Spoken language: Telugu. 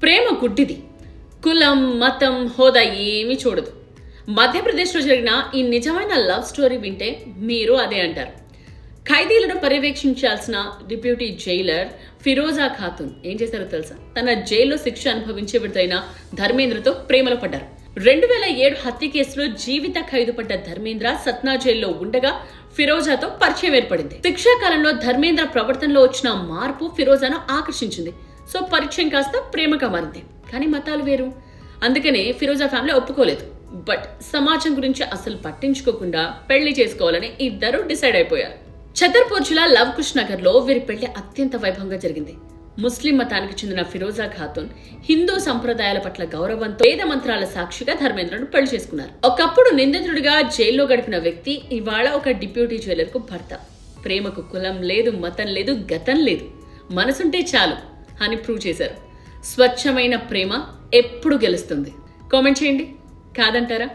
ప్రేమ గుడ్డిది. కులం, మతం, హోదా ఏమీ చూడదు. మధ్యప్రదేశ్లో జరిగిన ఈ నిజమైన లవ్ స్టోరీ వింటే మీరు అదే అంటారు. ఖైదీలను పర్యవేక్షించాల్సిన డిప్యూటీ జైలర్ ఫిరోజా ఖాతున్ ఏం చేశారో తెలుసా? తన జైల్లో శిక్ష అనుభవించే విడుదలైన ధర్మేంద్రతో ప్రేమలో పడ్డారు. 2007 హత్య కేసులో జీవిత ఖైదు పడ్డ ధర్మేంద్ర సత్నా జైల్లో ఉండగా ఫిరోజాతో పరిచయం ఏర్పడింది. శిక్షాకాలంలో ధర్మేంద్ర ప్రవర్తనలో వచ్చిన మార్పు ఫిరోజాను ఆకర్షించింది. సో పరిచయం కాస్త ప్రేమగా మారింది. కానీ మతాలు వేరు, అందుకనే ఫిరోజా ఫ్యామిలీ ఒప్పుకోలేదు. బట్ సమాజం గురించి అసలు పట్టించుకోకుండా పెళ్లి చేసుకోవాలని ఇద్దరు డిసైడ్ అయిపోయారు. ఛతర్పూర్ జిల్లా లవ్ కుష్ నగర్ లో వీరి పెళ్లి అత్యంత వైభవంగా జరిగింది. ముస్లిం మతానికి చెందిన ఫిరోజా ఖాతున్ హిందూ సంప్రదాయాల పట్ల గౌరవంతో వేద మంత్రాల సాక్షిగా ధర్మేంద్రను పెళ్లి చేసుకున్నారు. ఒకప్పుడు నిందితుడిగా జైల్లో గడిపిన వ్యక్తి ఇవాళ ఒక డిప్యూటీ జైలర్ కు భర్త. ప్రేమకు కులం లేదు, మతం లేదు, గతం లేదు, మనసుంటే చాలు అని ప్రూవ్ చేశారు. స్వచ్ఛమైన ప్రేమ ఎప్పుడు గెలుస్తుంది. కామెంట్ చేయండి, కాదంటారా?